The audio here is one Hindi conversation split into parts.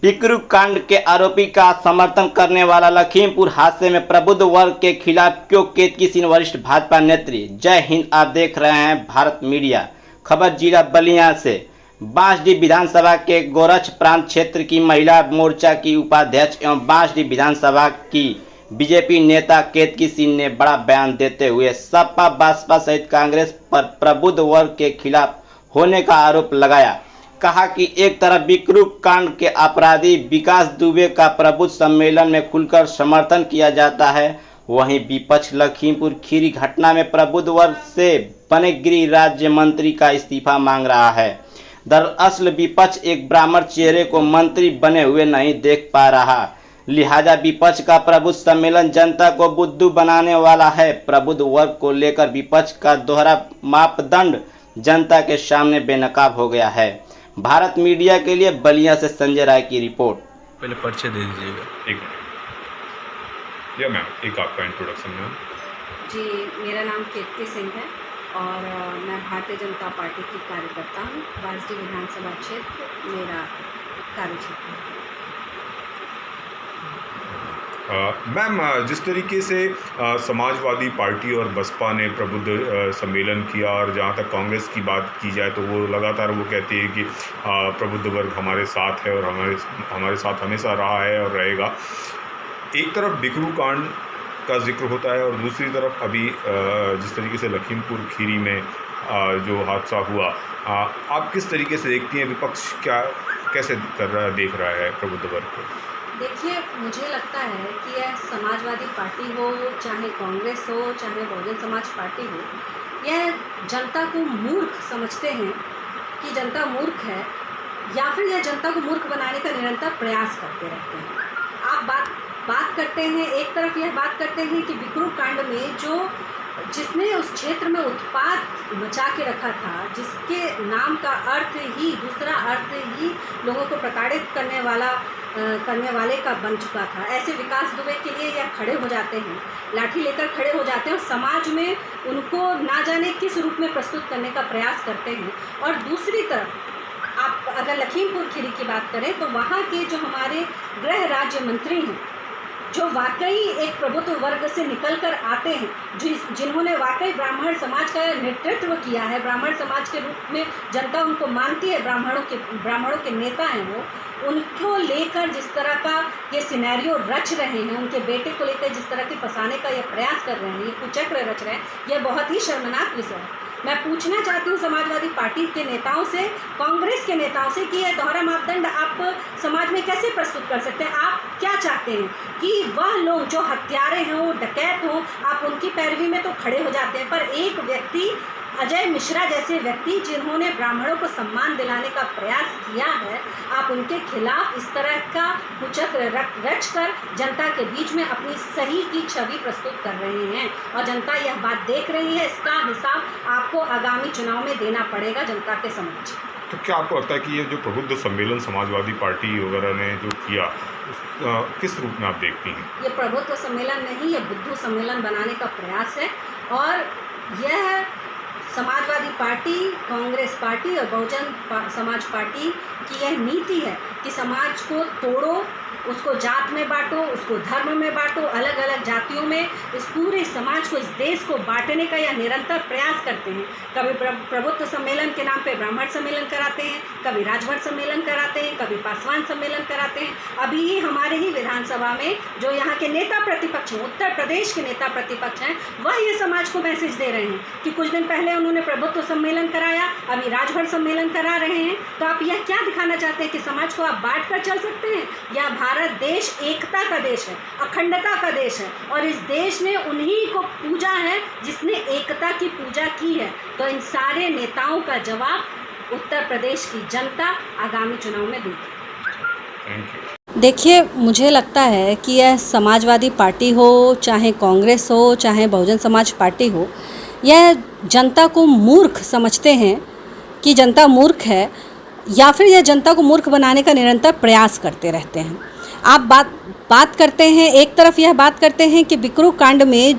बिकरू कांड के आरोपी का समर्थन करने वाला लखीमपुर हादसे में प्रबुद्ध वर्ग के खिलाफ क्यों, केतकी सिंह वरिष्ठ भाजपा नेत्री। जय हिंद, आप देख रहे हैं भारत मीडिया। खबर जिला बलिया से। बांसडीह विधानसभा के गोरक्ष प्रांत क्षेत्र की महिला मोर्चा की उपाध्यक्ष एवं बांसडीह विधानसभा की बीजेपी नेता केतकी सिंह ने बड़ा बयान देते हुए सपा बसपा सहित कांग्रेस पर प्रबुद्ध वर्ग के खिलाफ होने का आरोप लगाया। कहा कि एक तरफ बिकरू कांड के अपराधी विकास दुबे का प्रबुद्ध सम्मेलन में खुलकर समर्थन किया जाता है, वहीं विपक्ष लखीमपुर खीरी घटना में प्रबुद्ध वर्ग से बने गृह राज्य मंत्री का इस्तीफा मांग रहा है। दरअसल विपक्ष एक ब्राह्मण चेहरे को मंत्री बने हुए नहीं देख पा रहा, लिहाजा विपक्ष का प्रबुद्ध सम्मेलन जनता को बुद्धू बनाने वाला है। प्रबुद्ध वर्ग को लेकर विपक्ष का दोहरा मापदंड जनता के सामने बेनकाब हो गया है। भारत मीडिया के लिए बलिया से संजय राय की रिपोर्ट। पहले परिचय दे दीजिएगा। एक मिनट। या मैम, एक आपका इंट्रोडक्शन मैम। जी, मेरा नाम केतकी सिंह है और मैं भारतीय जनता पार्टी की कार्यकर्ता हूँ। बांसडीह विधानसभा क्षेत्र मेरा कार्यक्षेत्र है। मैम, जिस तरीके से समाजवादी पार्टी और बसपा ने प्रबुद्ध सम्मेलन किया, और जहाँ तक कांग्रेस की बात की जाए तो वो लगातार वो कहती है कि प्रबुद्ध वर्ग हमारे साथ है और हमारे साथ हमेशा रहा है और रहेगा। एक तरफ बिकरू कांड का जिक्र होता है और दूसरी तरफ अभी जिस तरीके से लखीमपुर खीरी में जो हादसा हुआ, आप किस तरीके से देखती हैं? विपक्ष कैसे देख रहा है प्रबुद्ध वर्ग को? देखिए, मुझे लगता है कि यह समाजवादी पार्टी हो, चाहे कांग्रेस हो, चाहे बहुजन समाज पार्टी हो, यह जनता को मूर्ख समझते हैं कि जनता मूर्ख है, या फिर यह जनता को मूर्ख बनाने का निरंतर प्रयास करते रहते हैं। आप बात करते हैं, एक तरफ यह बात करते हैं कि बिकरू कांड में जिसने उस क्षेत्र में उत्पात मचा के रखा था, जिसके नाम का अर्थ ही दूसरा अर्थ ही लोगों को प्रताड़ित करने वाले का बन चुका था, ऐसे विकास दुबे के लिए यह खड़े हो जाते हैं, लाठी लेकर खड़े हो जाते हैं और समाज में उनको ना जाने किस रूप में प्रस्तुत करने का प्रयास करते हैं। और दूसरी तरफ आप अगर लखीमपुर खीरी की बात करें तो वहाँ के जो हमारे गृह राज्य मंत्री हैं, जो वाकई एक प्रभुत्व वर्ग से निकलकर आते हैं, जिन्होंने वाकई ब्राह्मण समाज का नेतृत्व किया है, ब्राह्मण समाज के रूप में जनता उनको मानती है, ब्राह्मणों के नेता हैं वो, उनको लेकर जिस तरह का ये सिनेरियो रच रहे हैं, उनके बेटे को लेकर जिस तरह की फंसाने का ये प्रयास कर रहे हैं, ये कुचक्र रच रहे हैं, यह बहुत ही शर्मनाक विषय है। मैं पूछना चाहती हूँ समाजवादी पार्टी के नेताओं से, कांग्रेस के नेताओं से कि यह दोहरा मापदंड आप समाज में कैसे प्रस्तुत कर सकते हैं? आप क्या चाहते हैं कि वह लोग जो हत्यारे हैं, वो डकैत हों, आप उनकी पैरवी में तो खड़े हो जाते हैं, पर एक व्यक्ति अजय मिश्रा जैसे व्यक्ति जिन्होंने ब्राह्मणों को सम्मान दिलाने का प्रयास किया है, आप उनके खिलाफ इस तरह का कुचक्र रच कर जनता के बीच में अपनी सही की छवि प्रस्तुत कर रहे हैं और जनता यह बात देख रही है। इसका हिसाब आपको आगामी चुनाव में देना पड़ेगा जनता के समक्ष। तो क्या आपको लगता है कि ये जो प्रबुद्ध सम्मेलन समाजवादी पार्टी वगैरह ने जो किया, किस रूप में आप देखती हैं? ये प्रबुद्ध सम्मेलन नहीं, ये बुद्धू सम्मेलन बनाने का प्रयास है और यह समाजवादी पार्टी, कांग्रेस पार्टी और बहुजन समाज पार्टी की यह नीति है कि समाज को तोड़ो, उसको जात में बांटो, उसको धर्म में बांटो, अलग अलग जातियों में इस पूरे समाज को, इस देश को बांटने का यह निरंतर प्रयास करते हैं। कभी प्रबुद्ध सम्मेलन के नाम पे ब्राह्मण सम्मेलन कराते हैं, कभी राजभर सम्मेलन कराते हैं, कभी पासवान सम्मेलन कराते हैं। अभी ही हमारे ही विधानसभा में जो यहाँ के नेता प्रतिपक्ष हैं, उत्तर प्रदेश के नेता प्रतिपक्ष हैं, वह ये समाज को मैसेज दे रहे हैं कि कुछ दिन पहले उन्होंने प्रबुद्ध सम्मेलन कराया, अभी राजभर सम्मेलन करा रहे हैं। तो आप यह क्या दिखाना चाहते हैं कि समाज को आप बांट कर चल सकते हैं? या भारत देश एकता का देश है, अखंडता का देश है और इस देश ने उन्हीं को पूजा है जिसने एकता की पूजा की है। तो इन सारे नेताओं का जवाब उत्तर प्रदेश की जनता आगामी चुनाव में देगी। देखिए, मुझे लगता है कि यह समाजवादी पार्टी हो, चाहे कांग्रेस हो, चाहे बहुजन समाज पार्टी हो, यह जनता को मूर्ख समझते हैं कि जनता मूर्ख है, या फिर यह जनता को मूर्ख बनाने का निरंतर प्रयास करते रहते हैं। आप बात करते हैं, एक तरफ यह बात करते हैं कि बिकरू कांड में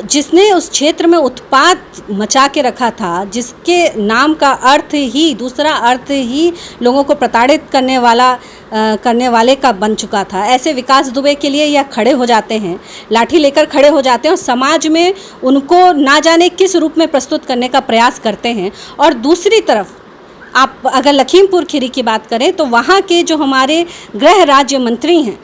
जिसने उस क्षेत्र में उत्पात मचा के रखा था, जिसके नाम का अर्थ ही, दूसरा अर्थ ही लोगों को प्रताड़ित करने वाले का बन चुका था। ऐसे विकास दुबे के लिए यह खड़े हो जाते हैं, लाठी लेकर खड़े हो जाते हैं और समाज में उनको ना जाने किस रूप में प्रस्तुत करने का प्रयास करते हैं। और दूसरी तरफ आप अगर लखीमपुर खीरी की बात करें तो वहाँ के जो हमारे गृह राज्य मंत्री हैं,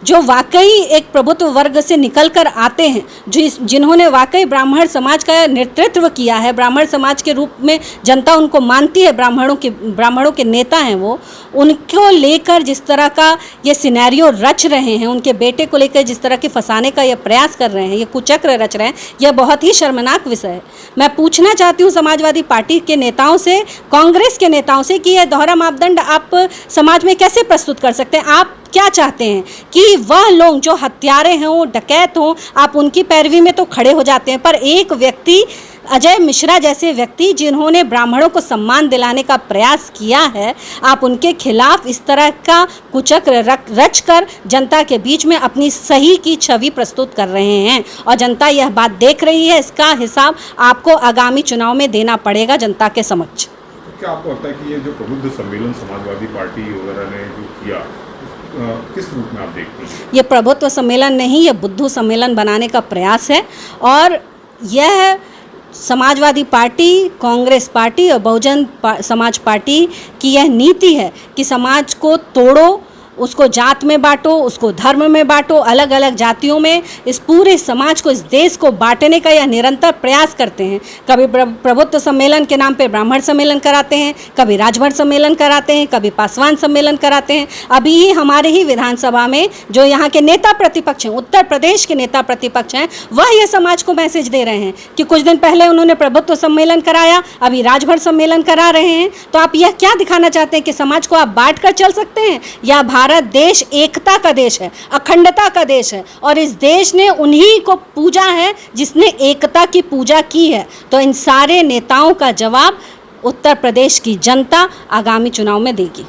जो वाकई एक प्रभुत्व वर्ग से निकलकर आते हैं, जिन्होंने वाकई ब्राह्मण समाज का नेतृत्व किया है, ब्राह्मण समाज के रूप में जनता उनको मानती है, ब्राह्मणों के नेता हैं वो, उनको लेकर जिस तरह का ये सिनेरियो रच रहे हैं, उनके बेटे को लेकर जिस तरह के फंसाने का ये प्रयास कर रहे हैं, ये कुचक्र रच रहे हैं, यह बहुत ही शर्मनाक विषय है। मैं पूछना चाहती हूँ समाजवादी पार्टी के नेताओं से, कांग्रेस के नेताओं से कि यह दोहरा मापदंड आप समाज में कैसे प्रस्तुत कर सकते हैं? आप क्या चाहते हैं कि वह लोग जो हत्यारे हों, डकैत हों, आप उनकी पैरवी में तो खड़े हो जाते हैं, पर एक व्यक्ति, अजय मिश्रा जैसे व्यक्ति जिन्होंने ब्राह्मणों को सम्मान दिलाने का प्रयास किया है, आप उनके खिलाफ इस तरह का कुचक्र रच कर जनता के बीच में अपनी सही की छवि प्रस्तुत कर रहे हैं और जनता यह बात देख रही है। इसका हिसाब आपको आगामी चुनाव में देना पड़ेगा जनता के समक्ष। क्या आपको लगता है कि ये जो प्रबुद्ध सम्मेलन समाजवादी पार्टी वगैरह ने जो किया, किस रूप में आप देखती हैं? ये प्रभुत्व सम्मेलन नहीं, ये बुद्धू सम्मेलन बनाने का प्रयास है और यह समाजवादी पार्टी, कांग्रेस पार्टी और बहुजन समाज पार्टी की यह नीति है कि समाज को तोड़ो, उसको जात में बांटो, उसको धर्म में बांटो, अलग अलग जातियों में इस पूरे समाज को, इस देश को बांटने का यह निरंतर प्रयास करते हैं। कभी प्रभुत्व सम्मेलन के नाम पे ब्राह्मण सम्मेलन कराते हैं, कभी राजभर सम्मेलन कराते हैं, कभी पासवान सम्मेलन कराते हैं। अभी ही हमारे ही विधानसभा में जो यहाँ के नेता प्रतिपक्ष हैं, उत्तर प्रदेश के नेता प्रतिपक्ष हैं, वह यह समाज को मैसेज दे रहे हैं कि कुछ दिन पहले उन्होंने प्रभुत्व सम्मेलन कराया, अभी राजभर सम्मेलन करा रहे हैं। तो आप यह क्या दिखाना चाहते हैं कि समाज को आप बांट कर चल सकते हैं? या भारत देश एकता का देश है, अखंडता का देश है और इस देश ने उन्हीं को पूजा है जिसने एकता की पूजा की है। तो इन सारे नेताओं का जवाब उत्तर प्रदेश की जनता आगामी चुनाव में देगी।